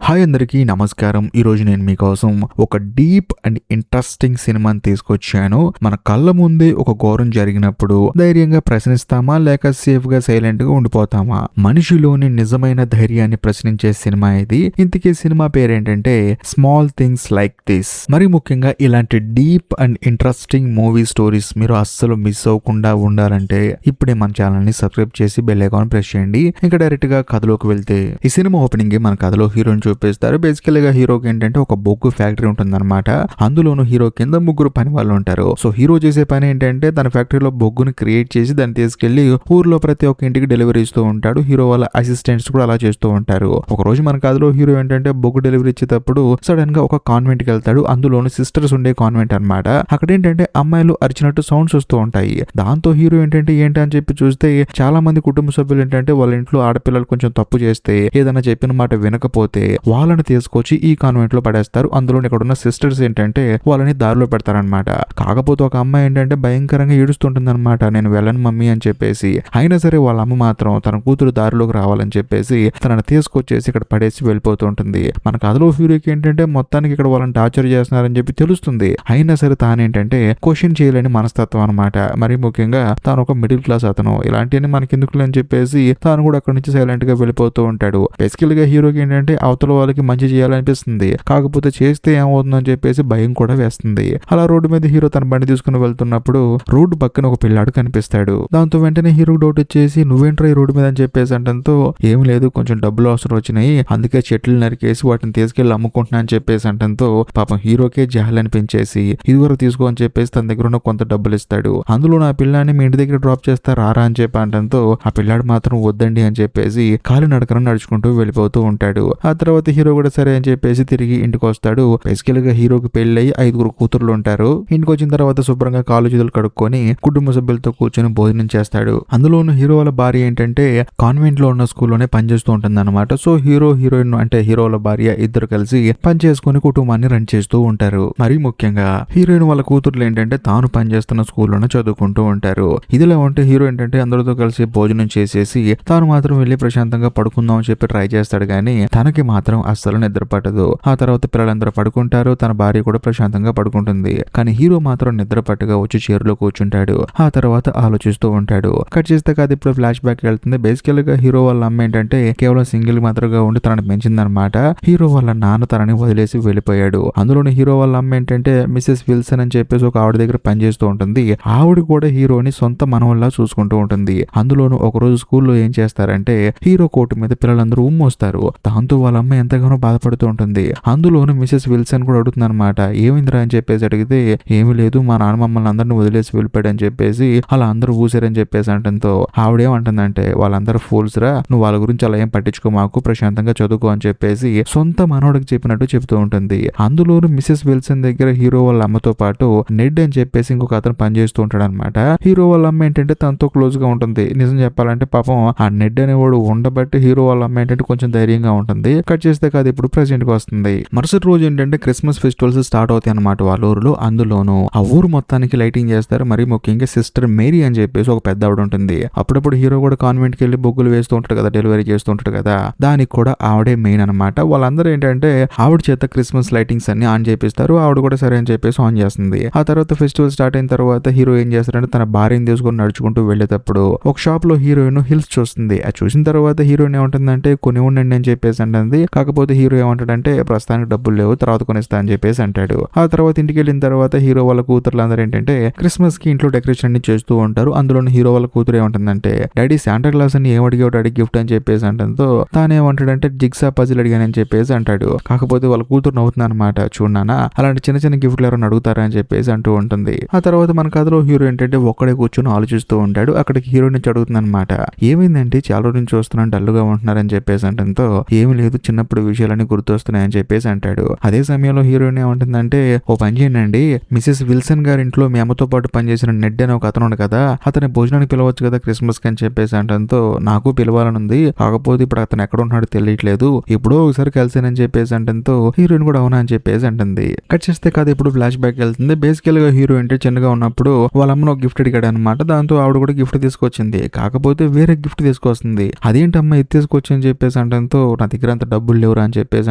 Hi అందరికీ నమస్కారం. ఈరోజు నేను మీకోసం ఒక డీప్ అండ్ ఇంట్రెస్టింగ్ సినిమాని తీసుకొచ్చాను. మన కళ్ళ ముందే ఒక ఘోరం జరిగినప్పుడు ధైర్యంగా ప్రశ్నిస్తామా లేక సేఫ్ గా సైలెంట్ గా ఉండిపోతామా? మనిషిలోని నిజమైన ధైర్యాన్ని ప్రశ్నించే సినిమా ఇది. ఇంతకీ సినిమా పేరేంటంటే స్మాల్ థింగ్స్ లైక్ దిస్. మరి ముఖ్యంగా ఇలాంటి deep and interesting movie stories మీరు అస్సలు మిస్ అవ్వకుండా ఉండాలంటే ఇప్పుడే మన ఛానల్ ని సబ్స్క్రైబ్ చేసి బెల్ ఐకాన్ ప్రెస్ చేయండి. ఇంకా డైరెక్ట్ గా కథలోకి వెళ్తే ఈ సినిమా ఓపెనింగ్ మన కథలో హీరోని చూపిస్తారు. బేసికల్ గా హీరోకి ఏంటంటే ఒక బొగ్గు ఫ్యాక్టరీ ఉంటుందన్నమాట. అందులోను హీరో కింద ముగ్గురు పని వాళ్ళు ఉంటారు. సో హీరో చేసే పని ఏంటంటే తన ఫ్యాక్టరీలో బొగ్గుని క్రియేట్ చేసి దాన్ని తీసుకెళ్లి ఊర్లో ప్రతి ఒక్క ఇంటికి డెలివరీ ఇస్తూ ఉంటాడు. హీరో వాళ్ళ అసిస్టెంట్స్ కూడా అలా చేస్తూ ఉంటారు. ఒక రోజు మన కథలో హీరో ఏంటంటే బొగ్గు డెలివరీ ఇచ్చేటప్పుడు సడన్ గా ఒక కాన్వెంట్ కి వెళ్తాడు. అందులోను సిస్టర్స్ ఉండే కాన్వెంట్ అన్నమాట. అక్కడ ఏంటంటే అమ్మాయిలు అరిచినట్టు సౌండ్స్ వస్తూ ఉంటాయి. దాంతో హీరో ఏంటంటే ఏంటి అని చెప్పి చూస్తే చాలా మంది కుటుంబ సభ్యులు ఏంటంటే వాళ్ళ ఇంట్లో ఆడపిల్లలు కొంచెం తప్పు చేస్తే ఏదైనా చెప్పిన మాట వినకపోతే వాళ్ళని తీసుకొచ్చి ఈ కాన్వెంట్ లో పడేస్తారు. అందులో ఇక్కడ ఉన్న సిస్టర్స్ ఏంటంటే వాళ్ళని దారిలో పెడతారనమాట. కాకపోతే ఒక అమ్మాయి ఏంటంటే భయంకరంగా ఏడుస్తుంటుంది అనమాట. నేను వెళ్ళను మమ్మీ అని చెప్పేసి. అయినా సరే వాళ్ళ అమ్మ మాత్రం తన కూతురు దారిలోకి రావాలని చెప్పేసి తనని తీసుకొచ్చేసి ఇక్కడ పడేసి వెళ్ళిపోతూ ఉంటుంది. మన కథలో హీరోకి ఏంటంటే మొత్తానికి ఇక్కడ వాళ్ళని టార్చర్ చేస్తున్నారని చెప్పి తెలుస్తుంది. అయినా సరే తానేంటంటే క్వశ్చన్ చేయలేని మనస్తత్వం అనమాట. మరి ముఖ్యంగా తాను ఒక మిడిల్ క్లాస్ అతను. ఇలాంటివన్నీ మనకి ఎందుకు అని చెప్పేసి తాను కూడా అక్కడి నుంచి సైలెంట్ గా వెళ్ళిపోతూ ఉంటాడు. బేసికల్ గా హీరోకి ఏంటంటే అవతల వాళ్ళకి మంచి చేయాలనిపిస్తుంది. కాకపోతే చేస్తే ఏమవుతుందని చెప్పేసి భయం కూడా వేస్తుంది. అలా రోడ్డు మీద హీరో తన బండి తీసుకుని వెళ్తున్నప్పుడు రోడ్డు పక్కన ఒక పిల్లాడు కనిపిస్తాడు. దాంతో వెంటనే హీరోకి డౌట్ వచ్చేసి నువ్వేంట్రా ఈ రోడ్డు మీద అని చెప్పేసి అంటంతో ఏం లేదు కొంచెం డబ్బులు అవసరం వచ్చినాయి అందుకే చెట్లు నరికేసి వాటిని తీసుకెళ్లి అమ్ముకుంటున్నా అని చెప్పేసి అంటంతో పాపం హీరోకే జాలి అనిపించేసి ఇదివరకు తీసుకో అని చెప్పేసి తన దగ్గర ఉన్న కొంత డబ్బులు ఇస్తాడు. అందులో నా పిల్లాన్ని మీ ఇంటి దగ్గర డ్రాప్ చేస్తా రారా అని చెప్పి అంటంతో ఆ పిల్లాడు మాత్రం వద్దండి అని చెప్పేసి కాలు నడకన నడుచుకుంటూ వెళ్ళిపోతూ ఉంటాడు. ఆ తర్వాత హీరో కూడా సరే అని చెప్పేసి తిరిగి ఇంటికి వస్తాడు. బేసికల్ గా హీరోకి పెళ్ళయి 5 కూతుర్లు ఉంటారు. ఇంటికి వచ్చిన తర్వాత శుభ్రంగా కాలు చేతులు కడుక్కొని కుటుంబ సభ్యులతో కూర్చొని భోజనం చేస్తాడు. అందులోను హీరో వాళ్ళ భార్య ఏంటంటే కాన్వెంట్ లో ఉన్న స్కూల్లోనే పనిచేస్తూ ఉంటుంది అనమాట. సో హీరో హీరోయిన్ అంటే హీరో వాళ్ళ భార్య ఇద్దరు కలిసి పని చేసుకుని కుటుంబాన్ని రన్ చేస్తూ ఉంటారు. మరీ ముఖ్యంగా హీరోయిన్ వాళ్ళ కూతుర్లు ఏంటంటే తాను పనిచేస్తున్న స్కూల్లోనే చదువుకుంటూ ఉంటారు. ఇదిలా ఉంటే హీరో ఏంటంటే అందరితో కలిసి భోజనం చేసేసి తాను మాత్రం వెళ్ళి ప్రశాంతంగా పడుకుందాం అని చెప్పి ట్రై చేస్తాడు కానీ తనకి మాత్రం అస్సలు నిద్ర పట్టదు. ఆ తర్వాత పిల్లలందరూ పడుకుంటారు. తన భార్య కూడా ప్రశాంతంగా పడుకుంటుంది. కానీ హీరో మాత్రం నిద్ర పట్టుగా వచ్చి చైర్లో కూర్చుంటాడు. ఆ తర్వాత ఆలోచిస్తూ ఉంటాడు. కట్ చేస్తే కాదు ఇప్పుడు ఫ్లాష్ బ్యాక్ వెళ్తుంది. బేసికల్ గా హీరో వాళ్ళ అమ్మ ఏంటంటే కేవలం సింగిల్ మాత్రగా ఉండి తనని పెంచిందనమాట. హీరో వాళ్ళ నాన్న తనని వదిలేసి వెళ్ళిపోయాడు. అందులోని హీరో వాళ్ళ అమ్మ ఏంటంటే మిసెస్ విల్సన్ అని చెప్పేసి ఒక ఆవిడ దగ్గర పనిచేస్తూ ఉంటుంది. ఆవిడ కూడా హీరోని సొంత మనవల్లా చూసుకుంటూ ఉంటుంది. అందులోను ఒక రోజు స్కూల్లో ఏం చేస్తారంటే హీరో కోటు మీద పిల్లలందరూ ఉమ్మొస్తారు. దాంతో వాళ్ళ అమ్మ ఎంతగానో బాధపడుతూ ఉంటుంది. అందులోను మిసెస్ విల్సన్ కూడా అడుగుతుంది అనమాట ఏమైందిరా అని చెప్పేసి అడిగితే ఏమీ లేదు మా నాన్న మమ్మల్ని అందరిని వదిలేసి వెళ్ళిపోయాడు అని చెప్పేసి అలా అందరూ ఊసారని చెప్పేసి అంటంతో ఆవిడేమంటుందంటే వాళ్ళందరూ ఫూల్స్ రా నువ్వు వాళ్ళ గురించి అలా ఏం పట్టించుకో మాకు ప్రశాంతంగా చదువుకో అని చెప్పేసి సొంత మనవడికి చెప్పినట్టు చెప్తూ ఉంటుంది. అందులోను మిసెస్ విల్సన్ దగ్గర హీరో వాళ్ళ అమ్మతో పాటు నెడ్ అని చెప్పేసి ఇంకొక అతను పనిచేస్తూ ఉంటాడు అనమాట. హీరో వాళ్ళ అమ్మ ఏంటంటే తనతో క్లోజ్ గా ఉంటుంది. నిజం చెప్పాలంటే పాపం ఆ నెడ్ అనేవాడు ఉండబట్టి హీరో వాళ్ళ అమ్మ ఏంటంటే కొంచెం ధైర్యంగా ఉంటుంది. కట్ చేస్తే కాదు ఇప్పుడు ప్రెసెంట్ కి వస్తుంది. మరుసటి రోజు ఏంటంటే క్రిస్మస్ ఫెస్టివల్స్ స్టార్ట్ అవుతాయి అనమాట వాళ్ళ ఊరులో. అందులోను ఆ ఊరు మొత్తానికి లైటింగ్ చేస్తారు. మరి ముఖ్యంగా సిస్టర్ మేరీ అని చెప్పేసి ఒక పెద్ద ఆవిడ ఉంటుంది. అప్పుడప్పుడు హీరో కూడా కాన్వెంట్ కి వెళ్ళి బొగ్గులు వేస్తూ ఉంటాడు కదా, డెలివరీ చేస్తూ ఉంటాడు కదా, దానికి కూడా ఆవిడే మెయిన్ అనమాట. వాళ్ళందరూ ఏంటంటే ఆవిడ చేత క్రిస్మస్ లైటింగ్స్ అన్ని ఆన్ చేపిస్తారు. ఆవిడ కూడా సరే అని చెప్పేసి ఆన్ చేస్తుంది. ఆ తర్వాత ఫెస్టివల్ స్టార్ట్ అయిన తర్వాత హీరో ఏం చేస్తారంటే తన భార్యని తీసుకొని నడుచుకుంటూ వెళ్ళేటప్పుడు ఒక షాప్ లో హీరోయిన్ హిల్స్ చూస్తుంది. అది చూసిన తర్వాత హీరోయిన్ ఏమంటుందంటే కొని ఉండండి అని చెప్పేసి అంటుంది. కాకపోతే హీరో ఏమంటాడంటే ప్రస్తుతానికి డబ్బులు లేవు తర్వాత కొనిస్తా అని చెప్పేసి అంటాడు. ఆ తర్వాత ఇంటికి వెళ్ళిన తర్వాత హీరో వాళ్ళ కూతుర్లు అందరూ ఏంటంటే క్రిస్మస్ కి ఇంట్లో డెకరేషన్ అన్ని చేస్తూ ఉంటారు. అందులో హీరో వాళ్ళ కూతురు ఏమంటుందంటే డాడీ శాంటా క్లాస్ అని ఏమడిగావు డాడీ గిఫ్ట్ అని చెప్పేసి అంటంతో తానేమంటాడంటే జిగ్సా పజిల్ అడిగానని చెప్పేసి అంటాడు. కాకపోతే వాళ్ళ కూతురు నవ్వుతుంది అనమాట. చూడనా అలాంటి చిన్న చిన్న గిఫ్ట్లు ఎవరైనా అడుగుతారా అని చెప్పేసి అంటూ ఉంటుంది. ఆ తర్వాత మన కథలో హీరో ఏంటంటే ఒక్కడే కూర్చొని ఆలోచిస్తూ ఉంటాడు. అక్కడికి హీరో నుంచి అడుగుతుంది అనమాట ఏమైందంటే చాలా రోజు నుంచి చూస్తున్నాను డల్గా ఉంటున్నారని చెప్పేసి అంటంతో ఏమి లేదు చిన్నప్పుడు విషయాలన్నీ గుర్తొస్తున్నాయని చెప్పేసి అంటాడు. అదే సమయంలో హీరోయిన్ ఏమంటుందంటే ఓ పని చేయండి మిసెస్ విల్సన్ గారి ఇంట్లో మీ అమ్మతో పాటు పనిచేసిన నెడ్ అని ఒక అతను ఉంది కదా అతని భోజనానికి పిలవచ్చు కదా క్రిస్మస్ కి అని చెప్పేసి అంటంతో నాకు పిలవాలని ఉంది కాకపోతే ఇప్పుడు అతను ఎక్కడ ఉన్నాడో తెలియట్లేదు ఎప్పుడో ఒకసారి కలిసానని చెప్పేసి అంటంతో హీరోయిన్ కూడా అవునా అని చెప్పేసి అంటుంది. కట్ చేస్తే కాదు ఇప్పుడు ఫ్లాష్ బ్యాక్ వెళ్తుంది. బేసికల్ గా హీరో అంటే చిన్నగా ఉన్నప్పుడు వాళ్ళ అమ్మను ఒక గిఫ్ట్ అడిగాడు అనమాట. దాంతో ఆవిడ కూడా గిఫ్ట్ తీసుకొచ్చింది. కాకపోతే వేరే గిఫ్ట్ తీసుకొస్తుంది. అదేంటమ్మా ఇది తీసుకొచ్చి అని చెప్పేసి అంటంతో నా దగ్గర అంత డబ్బు డబ్బులు లేవురా అని చెప్పేసి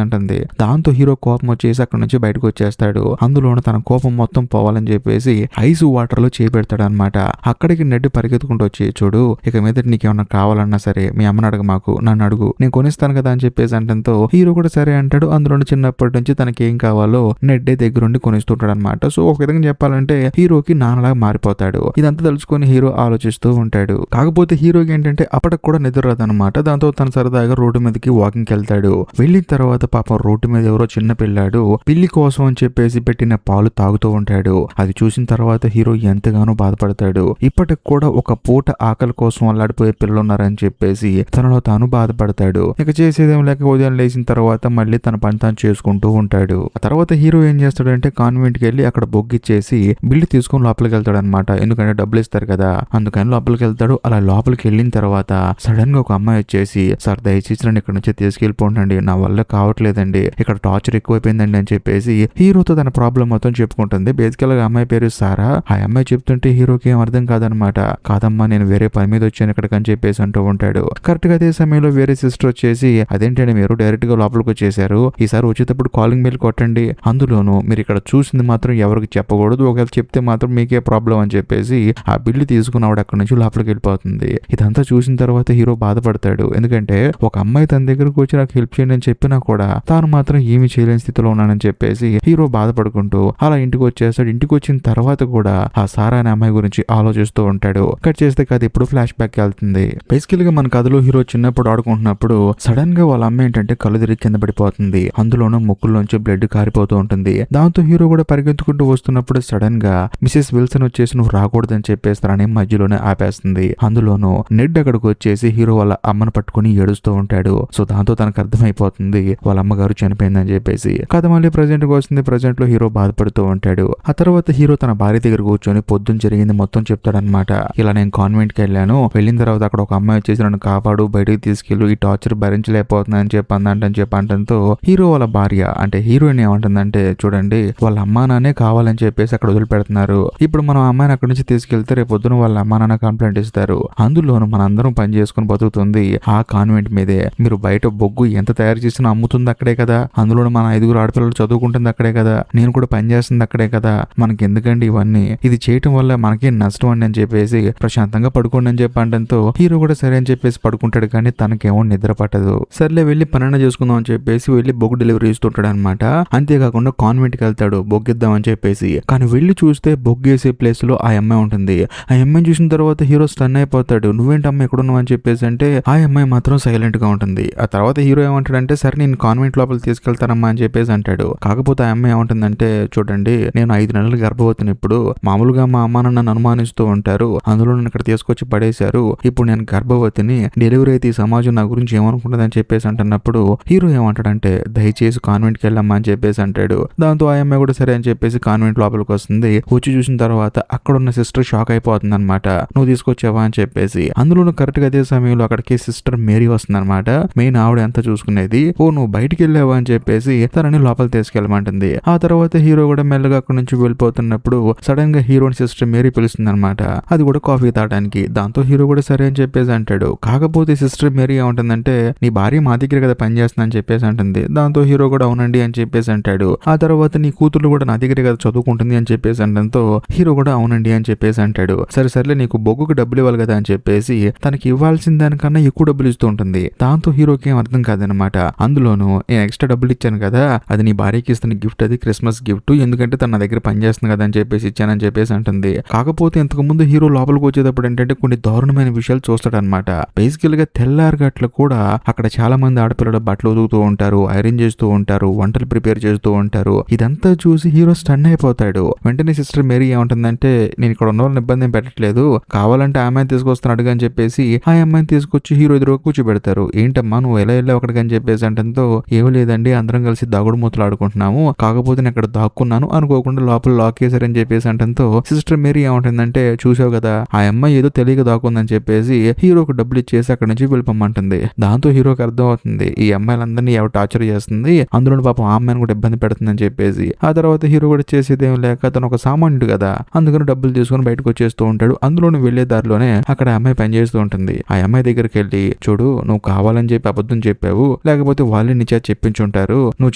అంటుంది. దాంతో హీరో కోపం వచ్చేసి అక్కడ నుంచి బయటకు వచ్చేస్తాడు. అందులోనే తన కోపం మొత్తం పోవాలని చెప్పేసి ఐస్ వాటర్ లో చేపెడతాడు అనమాట. అక్కడికి నెడ్ పరిగెత్తుకుంటూ వచ్చి, చూడు ఇక మీద నీకేమన్నా కావాలన్నా సరే మీ అమ్మని అడగ, మాకు నన్ను అడుగు, నేను కొనిస్తాను కదా అని చెప్పేసి అంటంతో హీరో కూడా సరే అంటాడు. అందులో చిన్నప్పటి నుంచి తనకి ఏం కావాలో నెడ్డే దగ్గరుండి కొనిస్తుంటాడు అనమాట. సో ఒక విధంగా చెప్పాలంటే హీరోకి నాన్నలాగా మారిపోతాడు. ఇదంతా తలుచుకొని హీరో ఆలోచిస్తూ ఉంటాడు. కాకపోతే హీరోకి ఏంటంటే అప్పటికి కూడా నిద్ర రాదనమాట. దాంతో తను సరదాగా రోడ్డు మీదకి వాకింగ్ వెళ్తాడు. వెళ్ళిన తర్వాత పాపం రోడ్డు మీద ఎవరో చిన్న పిల్లాడు పిల్లి కోసం అని చెప్పేసి పెట్టిన పాలు తాగుతూ ఉంటాడు. అది చూసిన తర్వాత హీరో ఎంతగానో బాధపడతాడు. ఇప్పటికి కూడా ఒక పూట ఆకలి కోసం అల్లాడిపోయే పిల్లలు ఉన్నారని చెప్పేసి తనలో తాను బాధపడతాడు. ఇక చేసేదేం లేక ఉదయం లేచిన తర్వాత మళ్ళీ తన పని తాను చేసుకుంటూ ఉంటాడు. ఆ తర్వాత హీరో ఏం చేస్తాడంటే కాన్వెంట్ కి వెళ్ళి అక్కడ బొగ్గిచ్చేసి బిల్లు తీసుకొని లోపలికి వెళ్తాడు అనమాట. ఎందుకంటే డబ్బులు ఇస్తారు కదా, అందుకని లోపలికి వెళ్తాడు. అలా లోపలికి వెళ్ళిన తర్వాత సడన్ గా ఒక అమ్మాయి వచ్చేసి, సార్ దయచేసి నన్ను ఇక్కడ నుంచి తీసుకెళ్ళిపోండి, నా వల్ల కావట్లేదండి, ఇక్కడ టార్చర్ ఎక్కువైపోయిందండి అని చెప్పేసి హీరోతో తన ప్రాబ్లం మొత్తం చెప్పుకుంటుంది. బేసికల్ గా అమ్మాయి పేరు సారా. ఆ అమ్మాయి చెప్తుంటే హీరోకి ఏం అర్థం కాదనమాట. కాదమ్మా నేను వేరే పని మీద వచ్చాను ఇక్కడికి అని చెప్పేసి అంటూ ఉంటాడు. కరెక్ట్ గా అదే సమయంలో వేరే సిస్టర్ వచ్చేసి, అదేంటండి మీరు డైరెక్ట్ గా లోపలికి వచ్చేసారు, ఈసారి వచ్చేటప్పుడు కాలింగ్ బెల్ కొట్టండి, అందులోను మీరు ఇక్కడ చూసింది మాత్రం ఎవరికి చెప్పకూడదు, ఒకవేళ చెప్తే మాత్రం మీకే ప్రాబ్లం అని చెప్పేసి ఆ బిల్లు తీసుకుని ఆవిడ అక్కడ నుంచి లోపలికి వెళ్ళిపోతుంది. ఇదంతా చూసిన తర్వాత హీరో బాధపడతాడు. ఎందుకంటే ఒక అమ్మాయి తన దగ్గరకు వచ్చి నాకు హెల్ప్ చేయండి అని చెప్పినా కూడా తాను మాత్రం ఏమీ చేయలేని స్థితిలో ఉన్నానని చెప్పేసి హీరో బాధపడుకుంటూ అలా ఇంటికి వచ్చేస్తాడు. ఇంటికి వచ్చిన తర్వాత కూడా ఆ సారా అనే అమ్మాయి గురించి ఆలోచిస్తూ ఉంటాడు. కట్ చేస్తే కథ ఇప్పుడు ఫ్లాష్ బ్యాక్ వెళ్తుంది. బేసికల్ గా మన కథలో హీరో చిన్నప్పుడు ఆడుకుంటున్నప్పుడు సడన్ గా వాళ్ళ అమ్మ ఏంటంటే కళ్ళు తిరిగి కింద పడిపోతుంది. అందులోనూ ముక్కుల్లోంచి బ్లడ్ కారిపోతూ ఉంటుంది. దాంతో హీరో కూడా పరిగెత్తుకుంటూ వస్తున్నప్పుడు సడన్ గా మిసెస్ విల్సన్ వచ్చేసి నువ్వు రాకూడదని చెప్పేస్తారని మధ్యలోనే ఆపేస్తుంది. అందులోనూ నెడ్ అక్కడికి వచ్చేసి హీరో వాళ్ళ అమ్మను పట్టుకుని ఏడుస్తూ ఉంటాడు. సో దాంతో తనకు అర్థమైపోతుంది వాళ్ళ అమ్మగారు చనిపోయిందని చెప్పేసి. కథ మళ్ళీ ప్రజెంట్ కి వస్తుంది. ప్రజెంట్ లో హీరో బాధపడుతూ ఉంటాడు. ఆ తర్వాత హీరో తన భార్య దగ్గర కూర్చొని పొద్దున్న జరిగింది మొత్తం చెప్తాడనమాట. ఇలా నేను కాన్వెంట్ కి వెళ్ళాను, వెళ్ళిన తర్వాత అక్కడ ఒక అమ్మాయి వచ్చేసి నన్ను కాపాడు, బయటకు తీసుకెళ్ళు, ఈ టార్చర్ భరించలేకపోతున్నా అని చెప్పంటంతో హీరో వాళ్ళ భార్య అంటే హీరోయిన్ ఏమంటుందంటే, చూడండి వాళ్ళ అమ్మా నాన్నే కావాలని చెప్పేసి అక్కడ వదిలిపెడుతున్నారు, ఇప్పుడు మనం అమ్మాయిని అక్కడి నుంచి తీసుకెళ్తే రేపు పొద్దున వాళ్ళ అమ్మా నాన్న కంప్లైంట్ ఇస్తారు, అందులోనూ మనందరం పని చేసుకుని బతుకుతుంది ఆ కాన్వెంట్ మీదే, మీరు బయట బొగ్గు ఎంత తయారు చేసినా అమ్ముతుంది అక్కడే కదా, అందులోనూ మన 5 ఆడపిల్లలు చదువుకుంటుంది అక్కడే కదా, నేను కూడా పని చేస్తుంది అక్కడే కదా, మనకి ఎందుకండి ఇవన్నీ, ఇది చేయటం వల్ల మనకేం నష్టం అండి అని చెప్పేసి ప్రశాంతంగా పడుకోండి అని చెప్పంటంతో హీరో కూడా సరే అని చెప్పేసి పడుకుంటాడు. కానీ తనకేమో నిద్ర పట్టదు. సర్లే వెళ్ళి పనైనా చేసుకుందాం అని చెప్పేసి వెళ్ళి బొగ్గు డెలివరీ ఇస్తుంటాడు అనమాట. అంతేకాకుండా కాన్వెంట్ కి వెళ్తాడు బొగ్గిద్దాం అని చెప్పేసి. కానీ వెళ్ళి చూస్తే బొగ్గేసే ప్లేస్ లో ఆ అమ్మాయి ఉంటుంది. ఆ అమ్మాయిని చూసిన తర్వాత హీరో స్టన్ అయిపోతాడు. నువ్వేంటి అమ్మాయి ఎక్కడున్నావు అని చెప్పేసి అంటే ఆ అమ్మాయి మాత్రం సైలెంట్ గా ఉంటుంది. ఆ తర్వాత హీరో ఏమంటాడంటే, సరే నేను కాన్వెంట్ లోపల తీసుకెళ్తానమ్మా అని చెప్పేసి అంటాడు. కాకపోతే ఆ అమ్మాయి ఏమంటుందంటే, చూడండి నేను 5 నెలలు గర్భవతిని, ఇప్పుడు మామూలుగా మా అమ్మ నన్ను అనుమానిస్తూ ఉంటారు, అందులో నన్ను ఇక్కడ తీసుకొచ్చి పడేశారు, ఇప్పుడు నేను గర్భవతిని, డెలివరీ అయితే ఈ సమాజం నా గురించి ఏమనుకుంటుంది అని చెప్పేసి అంటున్నప్పుడు హీరో ఏమంటాడంటే, దయచేసి కాన్వెంట్ కి వెళ్ళమ్మా అని చెప్పేసి అంటాడు. దాంతో ఆ అమ్మాయి కూడా సరే అని చెప్పేసి కాన్వెంట్ లోపలికి వస్తుంది. వచ్చి చూసిన తర్వాత అక్కడ ఉన్న సిస్టర్ షాక్ అయిపోతుంది అనమాట, నువ్వు తీసుకొచ్చావా అని చెప్పేసి. అందులోనూ కరెక్ట్ గా అదే సమయంలో అక్కడికి సిస్టర్ మేరీ వస్తుంది అనమాట. మెయిన్ ఆవిడ ఎంత చూసుకునేది. ఓ నువ్వు బయటికి వెళ్ళావా అని చెప్పేసి తనని లోపల తీసుకెళ్ళమంటుంది. ఆ తర్వాత హీరో కూడా మెల్లగా అక్కడ నుంచి వెళ్ళిపోతున్నప్పుడు సడన్ గా హీరోని సిస్టర్ మేరీ పిలుస్తుంది అనమాట. అది కూడా కాఫీ తాగడానికి. దాంతో హీరో కూడా సరే అని చెప్పేసి అంటాడు. కాకపోతే సిస్టర్ మేరీ ఏమంటుందంటే, నీ భార్య మా దగ్గర కదా పనిచేస్తుంది అని చెప్పేసి అంటుంది. దాంతో హీరో కూడా అవునండి అని చెప్పేసి అంటాడు. ఆ తర్వాత నీ కూతురు కూడా నా దగ్గరే కదా చదువుకుంటుంది అని చెప్పేసి అనడంతో హీరో కూడా అవునండి అని చెప్పేసి అంటాడు. సరే నీకు బొగ్గుకు డబ్బులు ఇవ్వాలి కదా అని చెప్పేసి తనకి ఇవ్వాల్సిన దానికన్నా ఎక్కువ డబ్బులు ఇస్తూ ఉంటుంది. దాంతో హీరోకి ఏం అర్థం కాదనమాట. అందులోనూ నేను ఎక్స్ట్రా డబ్బులు ఇచ్చాను కదా, అది నీ భార్యకి ఇస్తున్న గిఫ్ట్, అది క్రిస్మస్ గిఫ్ట్, ఎందుకంటే తన దగ్గర పనిచేస్తుంది కదా అని చెప్పేసి ఇచ్చానని చెప్పేసి అంటుంది. కాకపోతే ఇంతకు ముందు హీరో లోపలికి వచ్చేటప్పుడు ఏంటంటే కొన్ని దారుణమైన విషయాలు చూస్తాడనమాట. బేసికల్ గా తెల్లారగట్లు కూడా అక్కడ చాలా మంది ఆడపిల్లలు బట్టలు ఉతుకుతూ ఉంటారు, ఐరన్ చేస్తూ ఉంటారు, వంటలు ప్రిపేర్ చేస్తూ ఉంటారు. ఇదంతా చూసి హీరో స్టన్ అయిపోతాడు. వెంటనే సిస్టర్ మేరీ ఏమంటుందంటే, నేను ఇక్కడ ఉన్న వాళ్ళని ఇబ్బంది ఏం పెట్టట్లేదు, కావాలంటే ఆ అమ్మాయిని తీసుకొస్తున్నాడు అని చెప్పేసి ఆ అమ్మాయిని తీసుకొచ్చి హీరో ఎదురుగా కూర్చోబెడతారు. ఏంటమ్మా నువ్వు ఎలా వెళ్ళావు అక్కడికి అని చెప్పేసి అంటంతో, ఏమీ లేదండి అందరం కలిసి దాగుడు మూతలు ఆడుకుంటున్నాము, కాకపోతే నేను అక్కడ దాక్కున్నాను, అనుకోకుండా లోపల లాక్ చేశారని చెప్పేసి అంటంతో సిస్టర్ మేరీ ఏమంటుందంటే, చూసావు కదా ఆ అమ్మాయి ఏదో తెలియక దాక్కుందని చెప్పేసి హీరోకి డబ్బులు ఇచ్చేసి అక్కడ నుంచి వెళ్ళిపోమంటుంది. దాంతో హీరోకి అర్థం అవుతుంది ఈ అమ్మాయిలందరినీ ఎవరు టార్చర్ చేస్తుంది, అందులో పాపం ఆ అమ్మాయిని కూడా ఇబ్బంది పెడుతుందని చెప్పేసి. ఆ తర్వాత హీరో కూడా చేసేదేం లేక తను ఒక సామాన్యుడు కదా, అందుకని డబ్బులు తీసుకుని బయటకు వచ్చేస్తూ ఉంటాడు. అందులోని వెళ్లే దారిలోనే అక్కడ అమ్మాయి పనిచేస్తూ ఉంటుంది. ఆ అమ్మాయి దగ్గరికి వెళ్ళి, చూడు నువ్వు కావాలని చెప్పి అబద్ధం చెప్పావు, లేకపోతే వాళ్ళే నీ చేత చెప్పించుంటారు, నువ్వు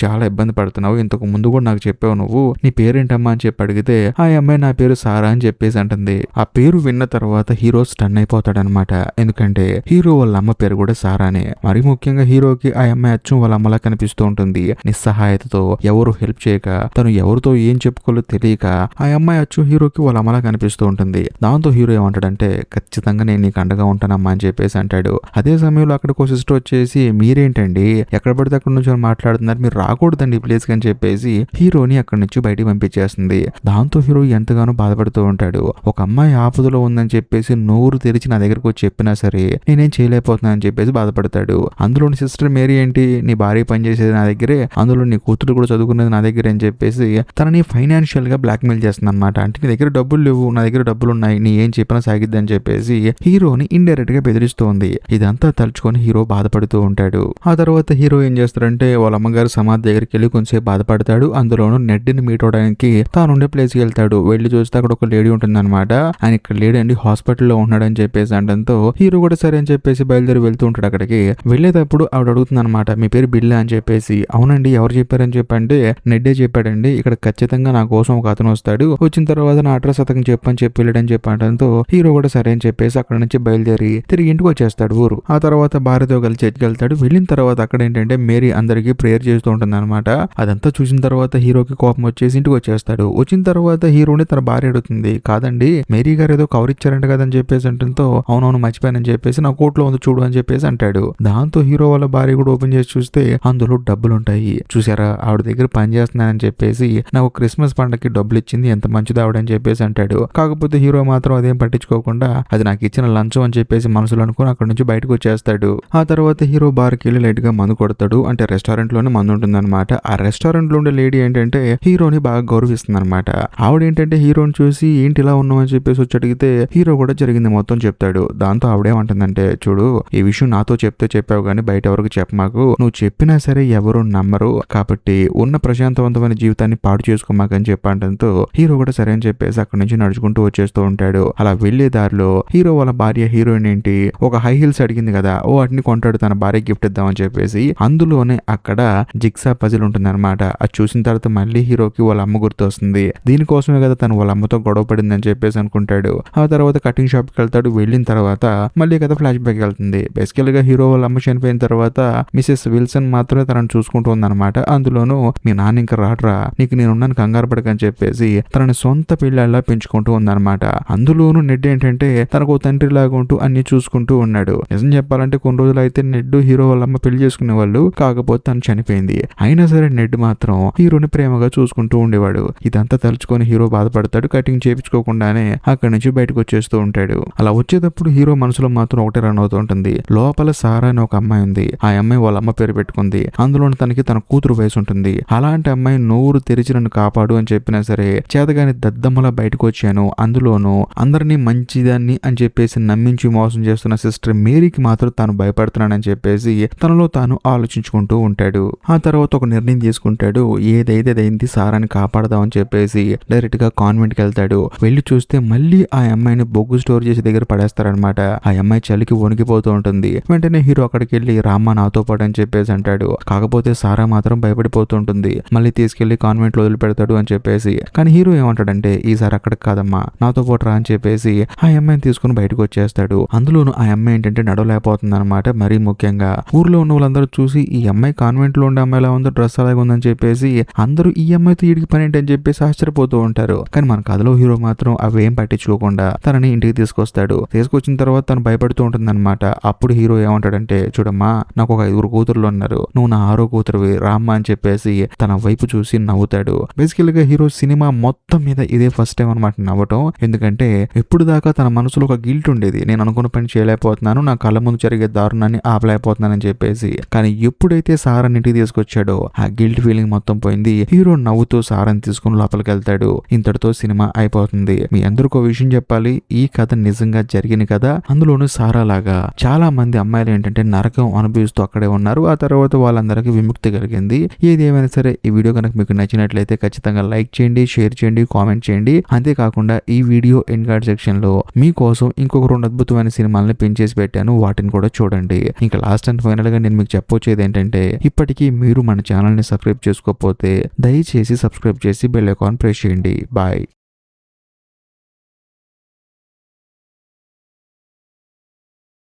చాలా ఇబ్బంది పడుతున్నావు, ఇంతకు ముందు కూడా నాకు చెప్పావు, నువ్వు నీ పేరేంటమ్మా అని చెప్పి అడిగితే ఆ అమ్మాయి నా పేరు సారా అని చెప్పేసి అంటుంది. ఆ పేరు విన్న తర్వాత హీరో స్టన్ అయిపోతాడనమాట. ఎందుకంటే హీరో వాళ్ళ అమ్మ పేరు కూడా సారానే. మరి ముఖ్యంగా హీరోకి ఆ అమ్మాయి అచ్చం వాళ్ళ అమ్మలా కనిపిస్తూ ఉంటుంది. నిస్సహాయతతో, ఎవరు హెల్ప్ చేయక, తను ఎవరితో ఏం చెప్పుకోలో తెలియక ఆ అమ్మాయి అచ్చం హీరోకి వాళ్ళ అమ్మలా కనిపిస్తూ ఉంటుంది. దాంతో హీరో ఏమంటాడంటే ఖచ్చితంగా నేను నీకు అండగా ఉంటానమ్మా అని చెప్పేసి అంటాడు. అదే సమయంలో అక్కడికి సిస్టర్ వచ్చేసి మీరేంటండి ఎక్కడ పడితే అక్కడ నుంచి మాట్లాడుతున్నారు, మీరు రాకూడదండి ఈ ప్లేస్ అని చెప్పేసి హీరోని అక్కడి నుంచి బయటికి పంపించేస్తుంది. దాంతో హీరో ఎంతగానో బాధపడుతూ ఉంటాడు. ఒక అమ్మాయి ఆపదలో ఉందని చెప్పేసి నోరు తెరిచి నా దగ్గరకు వచ్చి చెప్పినా సరే నేనేం చేయలేకపోతున్నా అని చెప్పేసి బాధపడతాడు. అందులోని సిస్టర్ మేరీ ఏంటి, నీ భార్య పనిచేసేది నా దగ్గరే, అందులో నీ కూతురు కూడా చదువుకునేది నా దగ్గర అని చెప్పేసి తనని ఫైనాన్షియల్ గా బ్లాక్ మెయిల్ చేస్తుంది అనమాట. అంటే నీ దగ్గర డబ్బులు లేవు, నా దగ్గర డబ్బులు ఉన్నాయి, నీ ఏం చెప్పినా సాగిద్ది అని చెప్పేసి హీరోని ఇండైరెక్ట్ గా బెదిరిస్తోంది. ఇదంతా తలుచుకొని హీరో బాధపడుతూ ఉంటాడు. ఆ తర్వాత హీరో ఏం చేస్తాడంటే వాళ్ళ అమ్మగారి సమాధి దగ్గరికి వెళ్ళి కొంచెంసేపు బాధపడతాడు. అందులోనూ నెడ్డిని మీట్ అవడానికి తాను ఉండే ప్లేస్ కి వెళ్తాడు. వెళ్ళి చూస్తే అక్కడ ఒక లేడీ ఉంటుందన్నమాట. ఆయన ఇక్కడ లేడండి, హాస్పిటల్లో ఉన్నాడని చెప్పేసి అనడంతో హీరో కూడా సరే అని చెప్పేసి బయలుదేరి వెళ్తూ ఉంటాడు. అక్కడికి వెళ్ళేటప్పుడు ఆవిడ అడుగుతుంది అనమాట, మీ పేరు బిల్లా అని చెప్పేసి. అవునండి, ఎవరు చెప్పారని చెప్పంటే నెడ్డే చెప్పాడండి, ఇక్కడ ఖచ్చితంగా నా కోసం ఒక అతను వస్తాడు, వచ్చిన తర్వాత నా అడ్రస్ అతనికి చెప్పని చెప్పి వెళ్ళాడని చెప్పడంతో హీరో కూడా సరే అని చెప్పేసి అక్కడ నుంచి బయలుదేరి తిరిగి ఇంటికి వచ్చేస్తాడు ఊరు. ఆ తర్వాత భార్యతో కలిసి చర్చికి వెళ్తాడు. వెళ్ళిన తర్వాత అక్కడ ఏంటంటే మేరీ అందరికి ప్రేయర్ చేస్తూ ఉంటుంది అనమాట. అదంతా చూసిన తర్వాత హీరోకి కోపం వచ్చేసి ఇంటికి వచ్చేస్తాడు. వచ్చిన తర్వాత హీరోని తన భార్య అడుగుతుంది, కాదండి మేరీ గారు ఏదో కవర్ ఇచ్చారంట కదని చెప్పేసి అంటంతో అవునవును మర్చిపోయానని చెప్పేసి నా కోట్లో ఉంది చూడు అని చెప్పేసి అంటాడు. దాంతో హీరో వాళ్ళ భార్య కూడా ఓపెన్ చేసి చూస్తే అందులో డబ్బులు ఉంటాయి. చూసారా, ఆవిడ దగ్గర పని చేస్తున్నానని చెప్పేసి నాకు క్రిస్మస్ పండగకి డబ్బులు ఇచ్చింది, ఎంత మంచిది ఆవిడ అని చెప్పేసి అంటాడు. కాకపోతే హీరో మాత్రం అదేం పట్టించుకోకుండా అది నాకు ఇచ్చిన లంచం అని చెప్పేసి మనసులో అనుకుని అక్కడ నుంచి బయటకు వచ్చేస్తాడు. ఆ తర్వాత హీరో బార్కి వెళ్ళి లైట్ గా మందు కొడతాడు. అంటే రెస్టారెంట్ లోనే మందు ఉంటుందన్నమాట. ఆ రెస్టారెంట్ లో ఉండే లేడీ ఏంటంటే హీరోని బాగా గౌరవిస్తుంది అనమాట. ఆవిడ ఏంటంటే హీరోని చూసి ఏంటి ఇలా ఉన్నావు అని చెప్పేసి వచ్చి అడిగితే హీరో కూడా జరిగింది మొత్తం చెప్తాడు. దాంతో ఆవిడేమంటుందంటే చూడు, ఈ విషయం నాతో చెప్తే చెప్పావు కానీ బయట ఎవరికి చెప్పమాకు, నువ్వు చెప్పినా సరే ఎవరు నమ్మరు, కాబట్టి ఉన్న ప్రశాంతవంతమైన జీవితాన్ని పాడు చేసుకోమాకని చెప్పడంతో హీరో కూడా సరే అని చెప్పేసి అక్కడి నుంచి నడుచుకుంటూ వచ్చేస్తూ ఉంటాడు. అలా వెళ్లే దారిలో హీరో వాళ్ళ భార్య హీరోయిన్ ఏంటి ఒక హై హీల్స్ అడిగింది కదా, ఓ వాటిని కొంటాడు తన భార్య గిఫ్ట్ ఇద్దామని చెప్పేసి. అందులోనే అక్కడ జిగ్సా పజిల్ ఉంటుంది అనమాట. అది చూసిన తర్వాత మళ్ళీ హీరోకి వాళ్ళ అమ్మ గుర్తు వస్తుంది. దీనికోసమే కదా తను వాళ్ళ అమ్మతో గొడవ పడింది అని చెప్పేసి అనుకుంటాడు. ఆ తర్వాత కటింగ్ షాప్ కి వెళ్తాడు. వెళ్ళిన తర్వాత మళ్ళీ కదా ఫ్లాష్ బ్యాక్ వెళ్తుంది. బేసికల్ గా హీరో వాళ్ళ అమ్మ చనిపోయిన తర్వాత మిసెస్ విల్సన్ మాత్రమే తనను చూసుకుంటూ ఉందన్నమాట. అందులోనూ మీ నాన్న ఇంకా రాడ్రా, నీకు నేనున్నాను కంగారు పడకని చెప్పేసి తనని సొంత పిల్లల్లా పెంచుకుంటూ ఉందన్నమాట. అందులోనూ నెడ్ ఏంటంటే తనకు తండ్రి లాగా ఉంటూ అన్ని చూసుకుంటూ ఉన్నాడు. నిజం చెప్పాలంటే కొన్ని రోజులు అయితే నెడ్ హీరో వాళ్ళ అమ్మ పెళ్లి చేసుకునే వాళ్ళు, కాకపోతే తను చనిపోయింది. అయినా సరే నెడ్ మాత్రం హీరోని ప్రేమగా చూసుకుంటూ ఉండేవాడు. ఇదంతా తలుచుకొని హీరో బాధపడతాడు. కటింగ్ చేయించుకోకుండానే అక్కడి నుంచి బయటకు వచ్చేస్తూ ఉంటాడు. అలా వచ్చేటప్పుడు హీరో మనసులో మాత్రం ఒకటే రన్ అవుతూ ఉంటుంది. లోపల సారా అని ఒక అమ్మాయి ఉంది. ఆ అమ్మాయి వాళ్ళ అమ్మ పేరు పెట్టుకుంది. అందులో తనకి తన కూతురు వయసు ఉంటుంది. అలాంటి అమ్మాయి నోరు తెరిచి నన్ను కాపాడు అని చెప్పినా సరే చేతగాని దద్దమ్మలా బయటకు వచ్చాను, అందులోనూ అందరినీ మంచిదాన్ని అని చెప్పేసి నమ్మించి మోసం చేస్తున్న సిస్టర్ మేరీకి మాత్రం తాను భయపడుతున్నానని చెప్పేసి తనలో తాను ఆలోచించుకుంటూ ఉంటాడు. ఆ తర్వాత ఒక నిర్ణయం తీసుకుంటాడు. ఏదైతే అదైంది, సారాన్ని కాపాడదామని చెప్పేసి డైరెక్ట్ గా కాన్వెంట్ కి వెళ్తాడు. వెళ్ళి చూస్తే మళ్ళీ ఆ అమ్మాయిని బొగ్గు స్టోర్ చేసి దగ్గర పడేస్తారనమాట. ఆ అమ్మాయి చలికి వణికిపోతూ ఉంటుంది. వెంటనే హీరో అక్కడికి వెళ్ళి రామ్మా నాతో పాటు అని చెప్పేసి అంటాడు. కాకపోతే సారా మాత్రం భయపడిపోతూ ఉంటుంది. మళ్ళీ తీసుకెళ్లి కాన్వెంట్ లో వదిలిపెడతాడు అని చెప్పేసి. కానీ హీరో ఏమంటాడంటే ఈసారి అక్కడికి కాదమ్మా, నాతో పాటు రా అని చెప్పేసి ఆ అమ్మాయిని తీసుకుని బయటకు వచ్చేస్తాడు. అందులోనూ ఆ అమ్మాయి ఏంటంటే నడవలేకపోతుంది అనమాట. మరీ ముఖ్యంగా ఊర్లో ఉన్న వాళ్ళందరూ చూసి ఈ అమ్మాయి కాన్వెంట్ లో ఉండే అమ్మాయిలా ఉందో, డ్రెస్ అలాగే ఉందని చెప్పేసి అందరూ ఈ అమ్మాయితో ఈడికి పని ఏంటి అని చెప్పేసి ఆశ్చర్యపోతూ ఉంటారు. కానీ మన కథలో హీరో మాత్రం అవేం పట్టించుకోకుండా తనని ఇంటికి తీసుకొస్తాడు. తీసుకొచ్చిన తర్వాత తను భయపడుతూ ఉంటుంది అనమాట. అప్పుడు హీరో ఏమంటాడంటే చూడమ్మా, నాకు ఒక 5 కూతురులు ఉన్నారు, నువ్వు నా 6వ కూతురువి, రామ్మా అని చెప్పేసి తన వైపు చూసి నవ్వుతాడు. బేసికల్ గా హీరో సినిమా మొత్తం మీద ఇదే ఫస్ట్ టైం అనమాట నవ్వటం. ఎందుకంటే ఎప్పుడు దాకా తన మనసులో ఒక గిల్ట్ ఉండేది, నేను అనుకున్న పని చేయలేకపోతున్నాను, నా కళ్ళ ముందు జరిగే దారుణాన్ని ఆపలేకపోతున్నానని చెప్పేసి. కానీ ఎప్పుడైతే సారాన్ని ఇంటికి తీసుకొచ్చాడో ఆ గిల్ట్ ఫీలింగ్ మొత్తం పోయింది. హీరో నవ్వుతూ సారాన్ని తీసుకుని లోపలికి వెళ్తాడు. ఇంతటితో సినిమా అయిపోతుంది. మీ అందరికీ ఒక విషయం చెప్పాలి, ఈ కథ నిజంగా జరిగిన కదా. అందులోనూ సారా లాగా చాలా మంది అమ్మాయిలు ఏంటంటే నరకం అనుభవిస్తూ అక్కడే ఉన్నారు. ఆ తర్వాత వాళ్ళందరికీ విముక్తి కలిగింది. ఏది ఏమైనా సరే ఈ వీడియో కనుక మీకు నచ్చినట్లయితే ఖచ్చితంగా లైక్ చేయండి, షేర్ చేయండి, కామెంట్ చేయండి. అంతేకాకుండా ఈ వీడియో ఎండ్ కార్డ్ సెక్షన్ లో మీకోసం ఇంకొక 2 అద్భుతమైన సినిమాలను పిన్ చేసి పెట్టాను, వాటిని కూడా చూడండి. ఇంకా లాస్ట్ అండ్ ఫైనల్ గా నేను మీకు చెప్పొచ్చేది ఏంటంటే ఇప్పటికీ మీరు మన ఛానల్ని సబ్స్క్రైబ్ చేసుకోకపోతే దయచేసి సబ్స్క్రైబ్ చేసి బెల్ ఐకాన్ ప్రెస్ చేయండి. బాయ్.